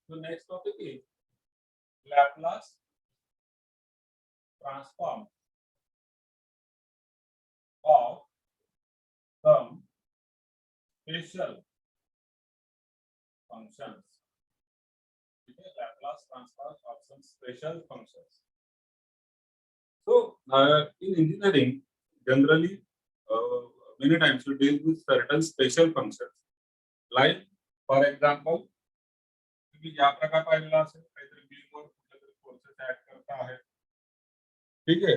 So next topic is Laplace transform of some special functions. Laplace transform of some special functions. So in engineering, generally, many times we deal with certain special functions. Like, for example, तुम्ही या प्रकार पाहिलेला असेल काहीतरी बीमवर कुठलेतरी forces add करता आहे. ठीक आहे,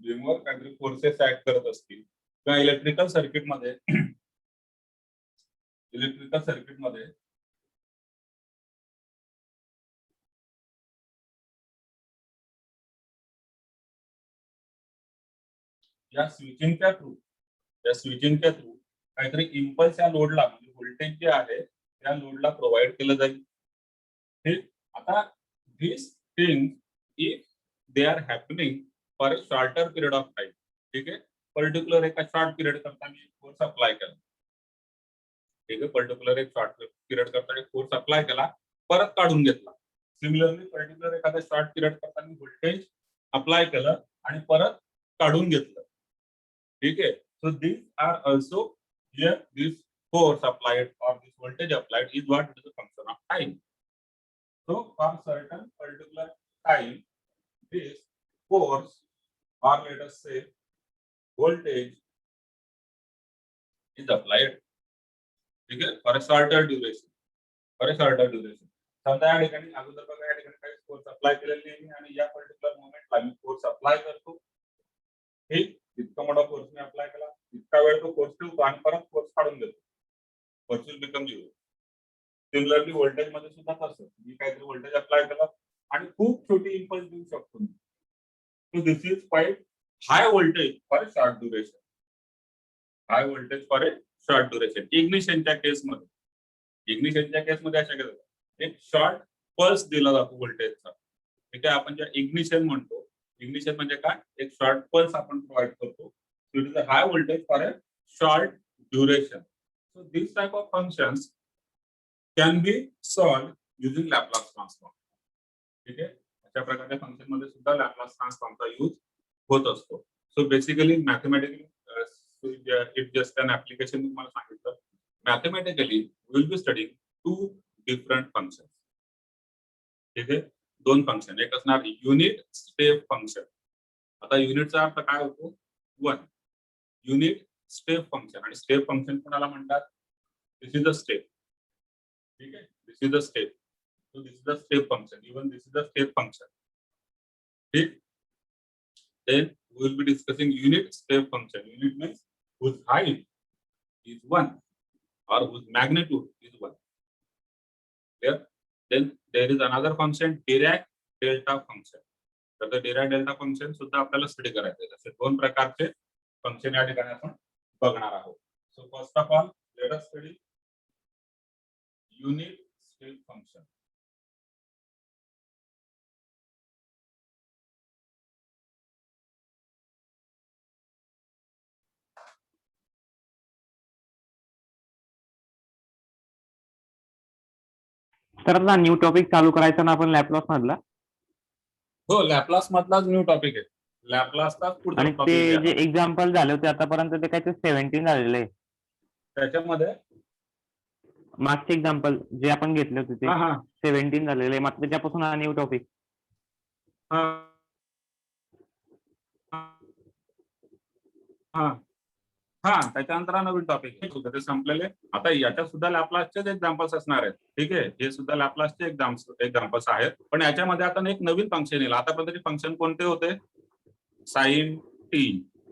बीमवर काहीतरी फोर्सेस ऍड करत असतील किंवा इलेक्ट्रिकल सर्किटमध्ये या स्विचिंगच्या थ्रू काहीतरी इम्पल्स या लोडला म्हणजे व्होल्टेज जे आहे त्या लोडला प्रोव्हाइड केलं जाईल. ठीक, आता this thing if they are happening for a shorter period of time. ठीक आहे, पर्टिक्युलर एका शॉर्ट पिरियड करता मी फोर्स अप्लाय केला. ठीक आहे, पर्टिक्युलर एक शॉर्ट पिरियड करता फोर्स अप्लाय केला, परत काढून घेतला. सिमिलरली पर्टिक्युलर एखाद्या शॉर्ट पिरियड करता मी व्होल्टेज अप्लाय केलं आणि परत काढून घेतलं. ठीक आहे, so these are also here this force applied or this voltage applied is what is the function of time. So for certain particular time this force or let us say voltage is applied. ठीक आहे, for a shorter duration. समजा या ठिकाणी अगोदर बघा या ठिकाणी काही फोर्स अप्लाय केलेली आहे आणि या पर्टिक्युलर मोमेंटला मी फोर्स अप्लाय करतो. ठीक, इतका मोठा फोर्स मी अप्लाय केला, इतका वेळ तो फोर्स ठेवतो आणि परत फोर्स काढून घेतो. Force will become zero. Similarly voltage मध्ये सुद्धा तसं मी काहीतरी व्होल्टेज अप्लाय केला आणि खूप छोटी इम्पल्स देऊ शकतो. So this is quite high voltage for a short duration. इग्निशनच्या केसमध्ये अशा केलं एक शॉर्ट पल्स दिला जातो व्होल्टेजचा. ठीक आहे, आपण ज्या इग्निशन म्हणतो, इग्निशन म्हणजे काय, एक शॉर्ट पल्स आपण प्रोव्हाइड करतो. So it is a high voltage for a short duration. So this type of functions can be solve using Laplace transform. ठीक आहे, अशा प्रकारच्या फंक्शन मध्ये सुद्धा लॅपलास ट्रान्सफॉर्मचा यूज होत असतो. So basically mathematically it just an application. तुम्हाला सांगितलं mathematically will be studying two different function. ठीक आहे, दोन फंक्शन, एक असणार युनिट स्टेप फंक्शन. आता युनिटचा अर्थ काय होतो, वन. युनिट स्टेप फंक्शन आणि स्टेप फंक्शन कोणाला म्हणतात, दिस इज अ स्टेप. ठीक आहे, this is a step. So this is a step function, even this is a step function. ठीक, then we will be discussing unit step function. Unit means whose height is 1 or whose magnitude is 1. Clear? Then there is another function, Dirac delta function. तर the Dirac delta function सुद्धा आपल्याला study करायचं आहे. असे दोन प्रकारचे function या ठिकाणी आपण बघणार आहोत. So first of all let us study unit step function. तर ना न्यू टॉपिक चालू करायचा ना आपण लॅपलॉस मधला. हो, लॅपलास मधलाच न्यू टॉपिक आहे. लॅपलासचा पुढचा आणि ते टॉपिक जे एक्झाम्पल झाले होते आतापर्यंत ते काय ते 17 झालेले आहे. त्याच्यामध्ये मागचे एक्झाम्पल जे आपण घेतले होते ते 17 झालेले आहे. मग त्याच्यापासून हा न्यू टॉपिक. त्याच्यानंतर नवीन टॉपिक ते संपलेले. आता याच्यात सुद्धा लॅपलासचेच एक्झाम्पल्स असणार आहेत. ठीक आहे, हे सुद्धा लॅपलासचे एक्झाम्पल्स आहेत. पण याच्यामध्ये आता एक नवीन फंक्शन येईल. आतापर्यंतचे फंक्शन कोणते होते, sine t,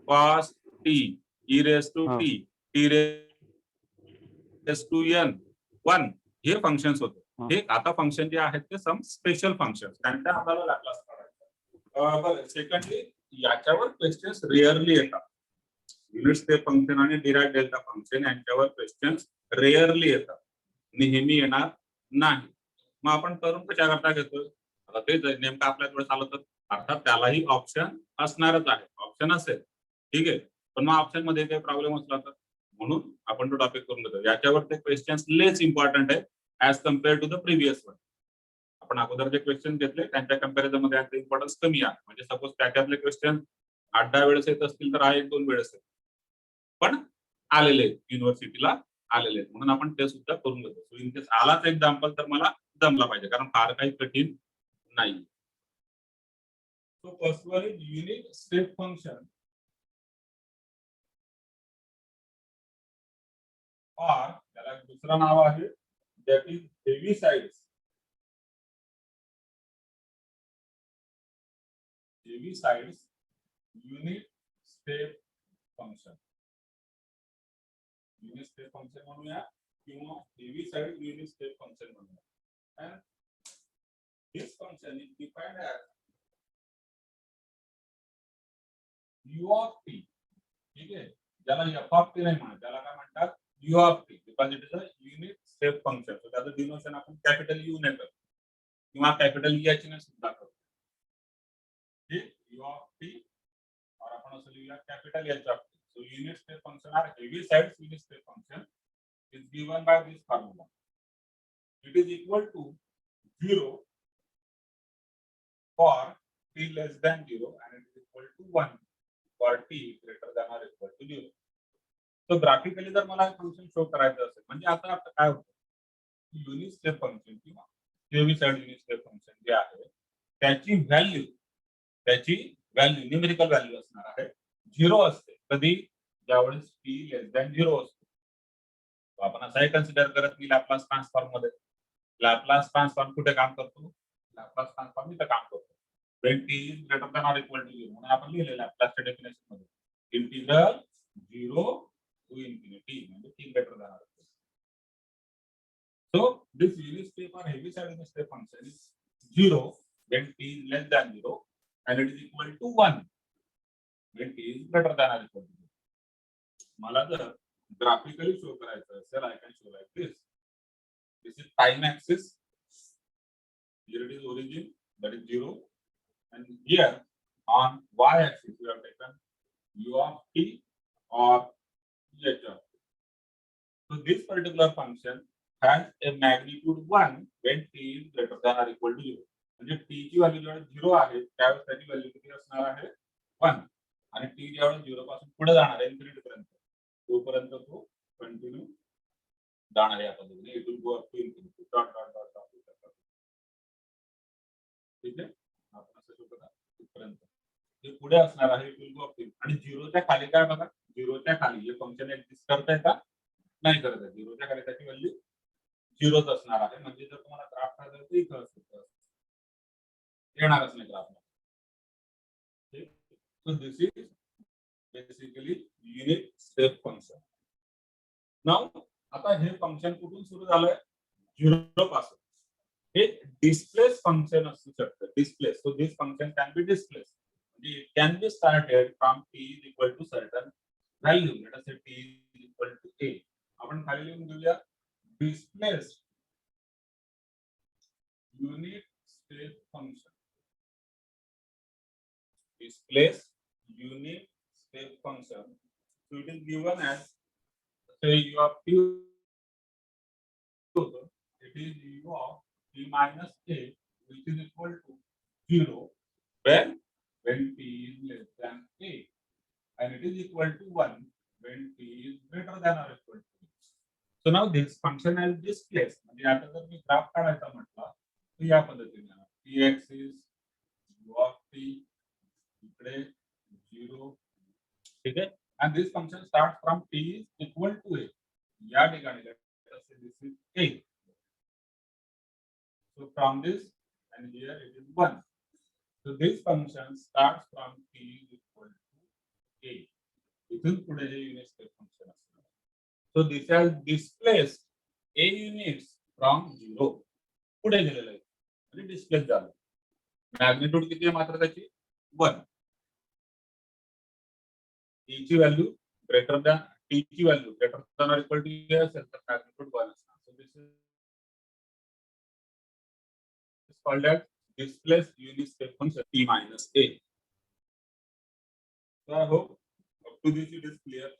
cos t, e raise to t, t raise to n 1 हे फंक्शन्स होते. हे आता फंक्शन जे आहेत ते सम स्पेशल फंक्शन, त्यांचा आपल्याला लॅपलास काढायचा. सेकंडली याच्यावर क्वेश्चन्स रेअरली येतात. युनिट स्टेप फंक्शन आणि डिराक डेल्टा फंक्शन यांच्यावर क्वेश्चन्स रेअरली येतात, नेहमी येणार नाही. मग आपण करून कशाकरता घेतोय, आता ते नेमकं आपल्याकडे आलं तर अर्थात त्यालाही ऑप्शन असणारच आहे. ऑप्शन असेल, ठीक आहे, पण मग ऑप्शन मध्ये काही प्रॉब्लेम असला तर म्हणून आपण तो टॉपिक करून घेतो. याच्यावर ते क्वेश्चन्स लेस इम्पॉर्टंट आहे as compare to the previous one. आपण अगोदर जे क्वेश्चन घेतले त्यांच्या कंपॅरिझन मध्ये यांचा इम्पॉर्टन्स कमी आहे. म्हणजे सपोज त्याच्यातले क्वेश्चन 8-10 वेळेस येत असतील तर हा 1-2 वेळेस येतो. पण आलेले आहेत, युनिव्हर्सिटीला आलेले आहेत, म्हणून आपण ते सुद्धा करून घेतो. सो इन केस आलाच एक्झाम्पल तर मला जमला पाहिजे, कारण फार काही कठीण नाही. So first one is unit step function और त्याला एक दुसरं नाव आहे that is Heaviside's. Heaviside's unit step function. Unit step function म्हणूया किंवा हेविसाइड युनिट स्टेप फंक्शन म्हणूया. And this function is defined as u of t. ठीक आहे, ज्याला f of t नाही म्हणत, त्याला काय म्हणतात u of t, because it is a unit step function. So त्याचं डिनोशन आपण कॅपिटल u ने करतो किंवा कॅपिटल e ने सुद्धा करतो. ठीक, u of t और आपण असं लिहूया capital h of t. So unit step function or heavisides unit step function is given by this formula. It is equal to 0 for t less than 0 and it is equal to 1 for t greater than or equal to 0. So graphically जर मला function show करायचं असेल, म्हणजे आता आपलं काय होतं, unit step function किंवा हेविसाइड युनिट स्टेप फंक्शन जे आहे त्याची व्हॅल्यू न्यूमेरिकल व्हॅल्यू असणार आहे 0 असते. कधी? ज्यावेळेस t लेस दॅन 0 असतो. तो आपण असाही कन्सिडर करत की लॅपलास ट्रान्सफॉर्म मध्ये लॅपलास ट्रान्सफॉर्म कुठे काम करतो? लॅपलास ट्रान्सफॉर्म इथे काम करतो when t is greater than or equal to 0. म्हणून आपण लिहिले लॅपलासच्या डेफिनेशन मध्ये इंटिग्रल 0 to infinity म्हणजे t greater than or equal. So this unit step or heaviside unit step function is 0 when t is less than 0 and it is equal to 1 when t is greater than or equal to 0. मला जर graphically show करायचं असेल, I can show like this. This is time axis. Here it is origin, that is 0, and here on y axis we have taken u of t or h of t. So this particular function has a magnitude 1 when t is greater than or equal to 0. म्हणजे t ची value जेव्हा 0 आहे त्यावेळेस त्याची value किती असणार आहे 1 आणि t जेव्हा 0 पासून पुढे जाणार आहे इन्फिनिटी पर्यंत तोपर्यंत तो कंटिन्यू जाणार आहे. या पद्धतीने it will go up to infinity dot dot dot dot. ठीक आहे, आपण असं शोधतो इथपर्यंत हे पुढे असणार आहे it will go up to. आणि 0 च्या खाली काय बघा, 0 च्या खाली हे फंक्शन एक्झिस्ट करतंय का? नाही करत आहे. 0 च्या खाली त्याची व्हॅल्यू 0च असणार आहे. म्हणजे जर तुम्हाला ग्राफ काढायचा असेल इथं असतं येणारच नाही ग्राफ. ठीक, so this is basically unit step function. Now आता हे फंक्शन कुठून सुरू झालंय? 0 पासून. हे डिस्प्लेस फंक्शन असू शकतं. Displace, so this function can be displace. म्हणजे it can be started from t is equal to certain value, let us say t is equal to a. आपण खाली लिहून घेऊया displace unit step function. Displace unit step function. So it is given as say u of t. It is u of t minus a which is equal to 0 when t is less than a and it is equal to 1 when t is greater than or equal to a. So now this function is displaced. म्हणजे आता जर मी graph काढायचा म्हटला तर या पद्धतीने t axis u of t इकडे 0. ठीक आहे, and this function starts from t is equal to a. या ठिकाणी this is a. So from this and here it is 1. So this function starts from t is equal to a. इथून पुढे हे unit step function असणार. So this has displaced a units from 0. पुढे गेलेलं आहे म्हणजे डिस्प्लेस झालं. Magnitude किती आहे मात्र त्याची 1. t ची व्हॅल्यू ग्रेटर दॅन t ची value greater than or equal to a असेल तर मॅग्निट्यूड 1 असणार. So this is called as displace unit step function t minus a. So I hope up to this it is clear.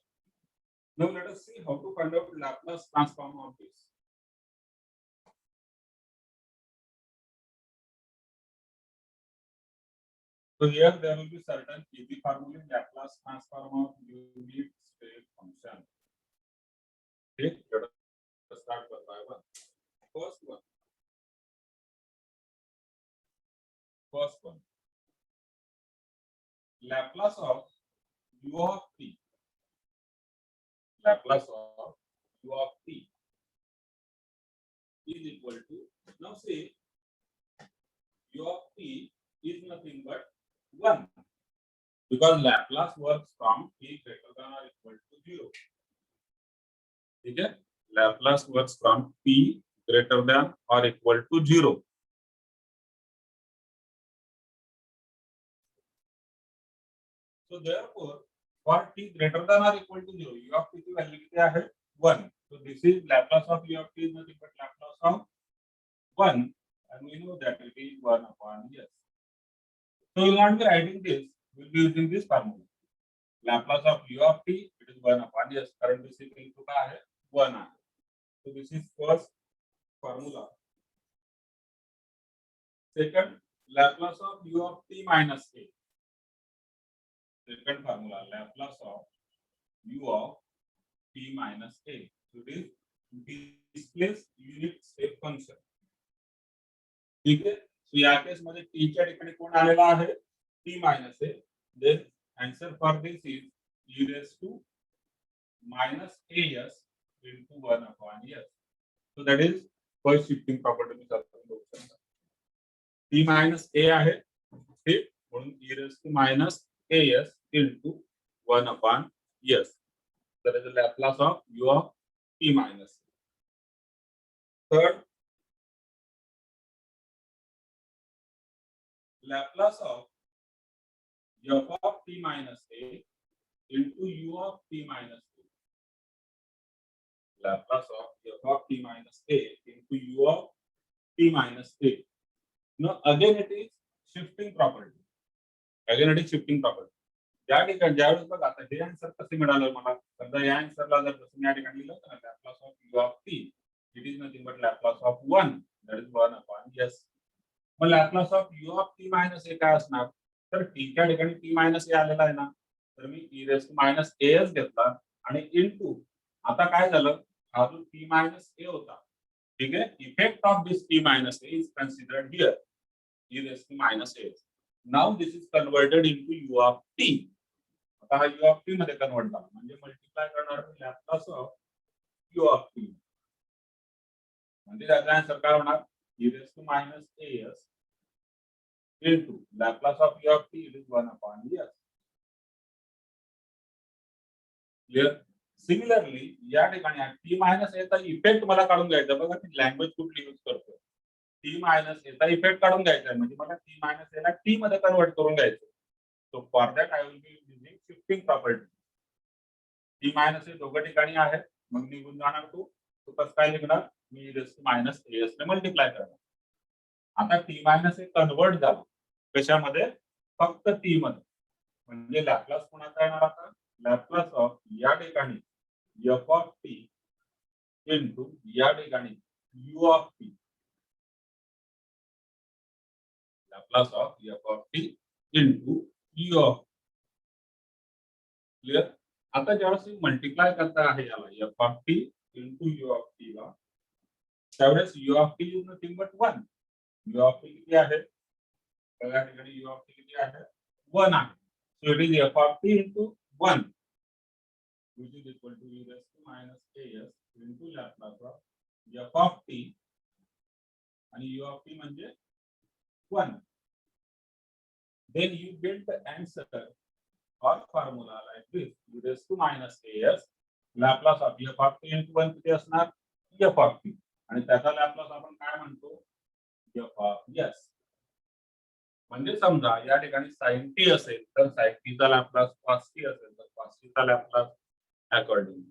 Now let us see how to find out Laplace transform of this. So here there will be certain easy formula in Laplace transform of unit step function. Okay, let us start one by one. First one. Laplace of u of t. Laplace of u of t is equal to, now say u of t is nothing but 1 because Laplace works from t greater than or equal to 0. ठीक है, Laplace works from t greater than or equal to 0. So therefore, for t greater than or equal to 0, u of t की value क्या है 1. So this is Laplace of u of t is nothing but Laplace of 1, and we know that it is 1 upon s. So we will not be writing this, we will be using this formula. Laplace of u of t, it is 1 upon s. Current this is equal to क्या है 1 है. So this is first formula. Second, Laplace of u of t minus a. Second formula, Laplace of u of t minus a. So it is displace unit step function. ठीक है, so या केस मध्ये t च्या ठिकाणी कोण आलेला आहे t minus a. Then answer for this is e raised to minus as into 1 upon s. So that is first shifting property में आपण बघू शकता. t minus a आहे, ठीक, म्हणून e raised to minus as into 1 upon s. That is the Laplace of u of t minus a. Third, Laplace of f of t minus a into u of t minus a. Laplace of f of t minus a into u of t minus a. Now again it is shifting property. Again it is shifting property. या ठिकाणी ज्यावेळेस बघा आता हे answer कसे मिळालं मला, समजा या आन्सरला जर कसं या ठिकाणी लिहिलं तर Laplace of u of t, it is nothing but Laplace of 1, that is 1 upon s. मग Laplace of u of t minus a काय असणार, तर t च्या ठिकाणी t minus a आलेला आहे ना, तर मी e raised to minus as घेतला आणि इनटू आता काय झालं, हा जो t minus a होता, ठीक आहे, effect of this t minus a is considered here, e raised to minus a. Now this is converted into u of t. आता हा u of t मध्ये कन्वर्ट झाला म्हणजे मल्टिप्लाय करणार Laplace of u of t, म्हणजे त्याचा answer काय होणार e raised to minus as into Laplace of u of t, it is 1 upon s. Clear? Similarly, या ठिकाणी t minus a चा इफेक्ट मला काढून घ्यायचा, बघा ती लँग्वेज कुठली यूज करतोय, t minus a चा इफेक्ट काढून घ्यायचा म्हणजे मला t minus a ला t मध्ये कन्वर्ट करून घ्यायचं. So for that I will be using shifting property. t minus a दोघं ठिकाणी आहे, मग निघून जाणार तो कसं काय लिखणार, मी e raised to minus as ने मल्टिप्लाय करणार. आता t minus a कन्वर्ट झाला कशामध्ये, फक्त t मध्ये, म्हणजे लॅप्लास कोणाचा येणार आता, Laplace of या ठिकाणी f of t into या ठिकाणी u of t. Laplace of f of t into u of. Clear? आता ज्यावेळेस मल्टिप्लाय करता आहे याला f of t into u of t ला, त्यावेळेस u of t is nothing but 1. u of t किती आहे, या ठिकाणी u of t किती आहे 1 आहे. So it is f of t into 1, which is equal to e raised to minus as into Laplace of f of t आणि u of t म्हणजे 1. Then you get the answer or formula like this, e raised to minus as Laplace of f of t into 1 किती असणार f of t, आणि त्याचा Laplace आपण काय म्हणतो f of s. म्हणजे समजा या ठिकाणी sin t असेल तर sin t चा लॅप्लास cos t असेल तर cos t चा लॅप्लास अकॉर्डिंग.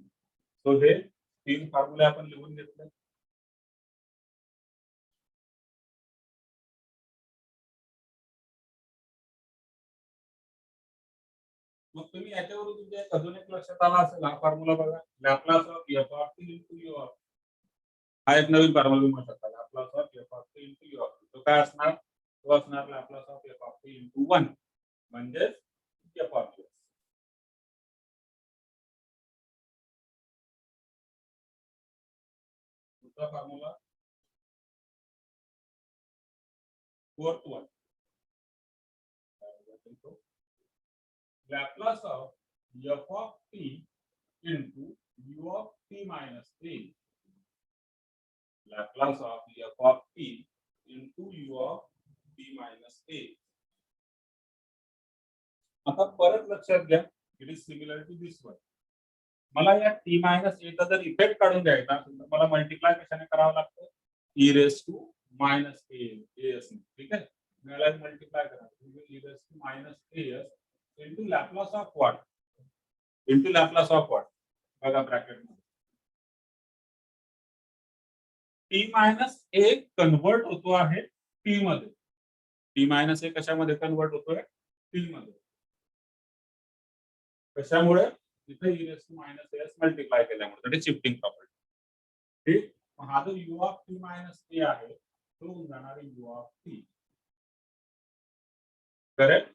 सो हे तीन फॉर्म्युले आपण लिहून घेतले. मग तुम्ही याच्यावरून तुमच्या अजून एक लक्षात आला असेल हा फॉर्म्युला बघा, Laplace of f of t into u of. हा एक नवीन फॉर्म्युला लिहू शकता, Laplace of f of t into u of. तो काय असणार, तो असणार Laplace of f of t into 1. म्हणजेच एफ ऑफ एस. दुसरा formula fourth one, Laplace of f of t into u of t minus a. Laplace of f of t into u of t minus a. आता परत लक्षात घ्या, it is similar to this one. मला या t minus ए चा जर effect काढून द्यायचा असेल तर मला मल्टिप्लाय कशाने करावं लागतं? e raise to minus a असणे. ठीक आहे, मला मल्टिप्लाय करायचं e raise to minus a into Laplace of what? Into Laplace of what? बघा ब्रॅकेट मध्ये t मायनस ए कन्वर्ट होतो आहे t मध्ये. t मायनस ए कशामध्ये कन्वर्ट होतोय? t मध्ये. कशामुळे? इथे e raise to minus S multiply केल्यामुळे. That is shifting property. ठीक, हा जो u of t minus A आहे तो होऊन जाणार आहे u ऑफ t. करेक्ट.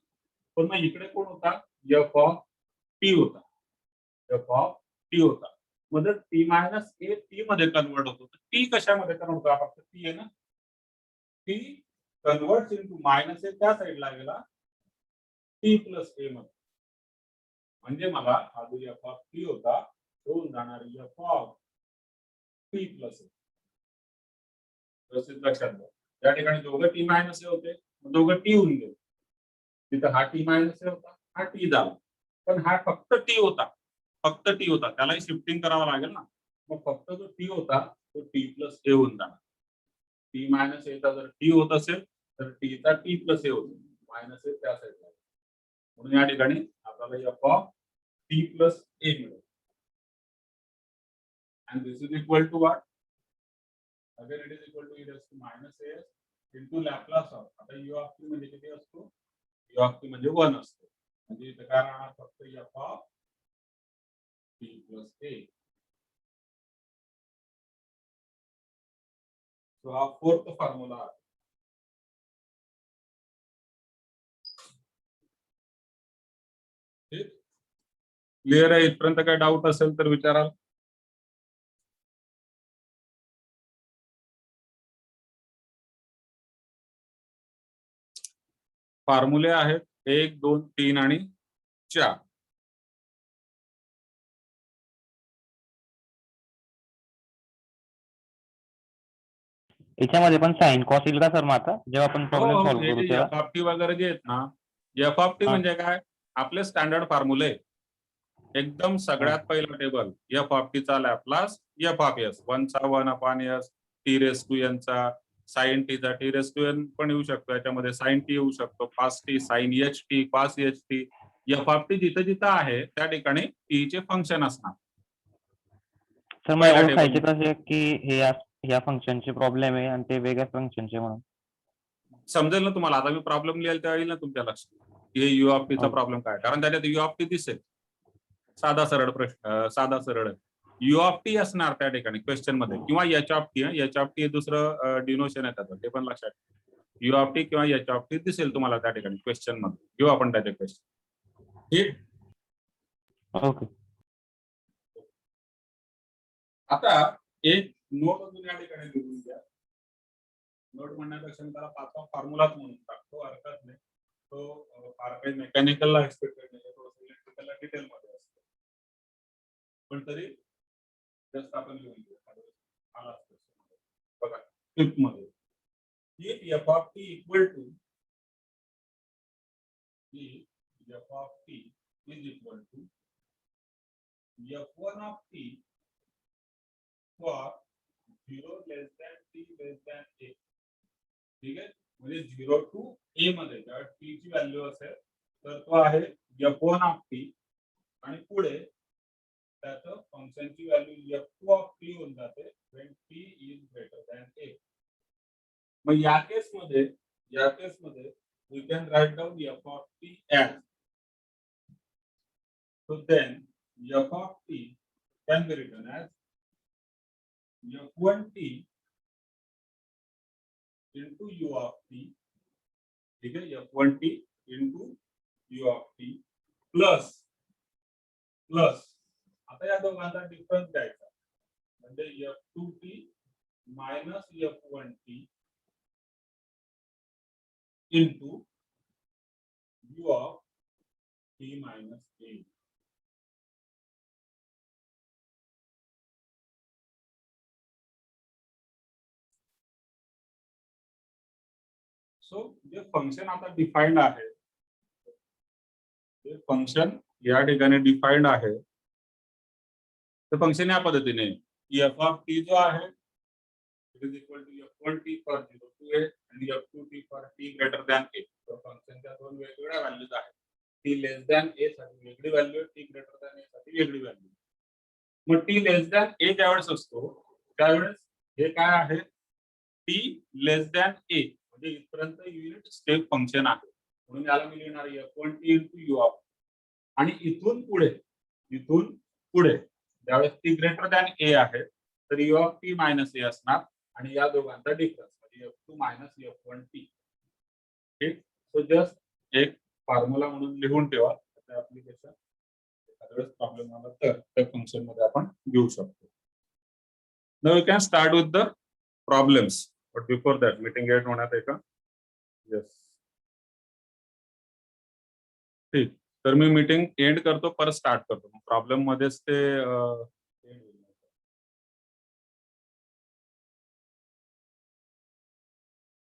पण मग इकडे कोण होता? f ऑफ t होता. f ऑफ t होता. मग जर t मायनस ए t मध्ये कन्वर्ट होतो तर t कशामध्ये कन्वर्ट होतो? फक्त t आहे ना. t कन्वर्ट्स इनटू मायनस ए त्या साइडला गेला t प्लस ए मध्ये. म्हणजे मला हा जो f ऑफ t होता तो होऊन जाणार f ऑफ t प्लस ए. व्यवस्थित लक्षात घ्या. त्या ठिकाणी दोघं t मायनस ए होते, दोघं t होऊन गेले. तिथं हा टी मायनस ए होता, हा टी झाला. पण हा फक्त टी होता, फक्त टी होता. त्यालाही शिफ्टिंग करावं लागेल ना. मग फक्त जो टी होता तो टी प्लस ए होऊन जाणार. टी मायनस एचा जर टी होत असेल तर टीचा टी प्लस ए होतो. मायनस ए त्या साईडला. म्हणून या ठिकाणी आपल्याला F of T plus A मिळेल. And this is equal to what? Again it is equal to e raise to minus A into Laplace of. आता यू ऑफ टी म्हणजे किती असतो? u ऑफ टी म्हणजे 1 असतो. म्हणजे इथे काय राहणार? फक्त f of t plus a. So हा फोर्थ फॉर्म्युला आहे. ठीक, क्लिअर आहे? इथपर्यंत काय डाऊट असेल तर विचाराल. फॉर्म्युले आहेत 1, 2, 3 आणि 4. याच्यामध्ये पण साइन कॉस येईल का सर? मग आता जेव्हा आपण प्रॉब्लेम सॉल्व्ह करू तेव्हा एफ ऑफ टी वगैरे जे आहेत ना, एफ ऑफ टी म्हणजे काय? आपले स्टँडर्ड फॉर्म्युले. एकदम सगळ्यात पहिला टेबल एफ ऑफ टी चा लॅप्लास एफ ऑफ एस. 1 चा 1 upon s, t raise to n चा, साइन टी चा टी रेस टू एन पण येऊ शकतो. याच्यामध्ये साइन टी येऊ शकतो, cos t, sine h t, cos h t. F of t जिथं जिथं आहे त्या ठिकाणी टी चे फंक्शन असणार. सर मला ओळखायचे कसे की हे या फंक्शनचे प्रॉब्लेम आहे आणि ते वेगळ्या फंक्शनचे म्हणून समजेल ना तुम्हाला. आता मी प्रॉब्लेम लिहाल तेव्हा येईल ना तुमच्या लक्षात हे यू ऑफ टी चा प्रॉब्लेम काय. कारण त्याच्यात यू ऑफ टी दिसेल. साधा सरळ प्रश्न, साधा सरळ यू ऑफ टी असणार त्या ठिकाणी क्वेश्चन मध्ये, किंवा H of T. H of T दुसरं डिनोशन आहे त्याचं, ते पण लक्षात. यू ऑफ टी किंवा एच ऑफ टी दिसेल तुम्हाला त्या ठिकाणी क्वेश्चन मध्ये. घेऊ आपण त्याचे क्वेश्चन. ठीक, ओके. आता एक नोट अजून या ठिकाणी लिहून घ्या. नोट म्हणण्यापेक्षा मी त्याला पाचवा फॉर्म्युलाच म्हणून टाकतो, हरकत नाही. तो फार काही मेकॅनिकलला एक्सपेक्टेड नाही, थोडंसं इलेक्ट्रिकलला डिटेल मध्ये असतो. पण तरी जस्ट आपण लिहून घेऊ. बघा फिफ्थ मध्ये f of t equal to f of t is equal to f1 of t for 0 less than t less than a. ठीक आहे, म्हणजे 0 to a मध्ये जेव्हा t ची व्हॅल्यू असेल तर तो आहे f1 of t आणि पुढे त्याचं फंक्शनची व्हॅल्यू f2 of t होऊन जाते when t is greater than a. मग या केसमध्ये we can write down f of t as, so then f of t can be written as f1t into u of t. ठीक है, f1t into plus plus आता या दोघांचा difference द्यायचा म्हणजे F2t minus F1t into u of t minus a. So जे function आता defined आहे जे फंक्शन या ठिकाणी डिफाइंड आहे ते फंक्शन या पद्धतीने f ऑफ t जो आहे it is equal to f1t for 0 to a आणि f2t for t greater than a. तर फंक्शनच्या दोन वेगवेगळ्या व्हॅल्यूज आहेत. t लेस दॅन a साठी वेगळी व्हॅल्यू आहे, t ग्रेटर दॅन a साठी वेगळी व्हॅल्यू. मग t लेस दॅन a ज्यावेळेस असतो त्यावेळेस हे काय आहे t लेस दॅन a म्हणजे इथपर्यंत युनिट स्टेप फंक्शन आहे म्हणून याला मी लिहिणार f1t इंटू u ऑफ आणि इथून पुढे ज्यावेळेस t ग्रेटर दॅन a आहे तर u of t minus a असणार आणि या दोघांचा डिफरन्स म्हणजे f2 मायनस f1t. ठीक. सो जस्ट एक फॉर्म्युला म्हणून लिहून ठेवा त्याचं ऍप्लिकेशन एखाद्या वेळेस प्रॉब्लेम आला तर त्या फंक्शन मध्ये आपण घेऊ शकतो. Now you can start with the problems but before that meeting at होण्यात आहे का? येस. ठीक. तर मी मीटिंग एंड करतो परत स्टार्ट करतो प्रॉब्लेम मध्येच ते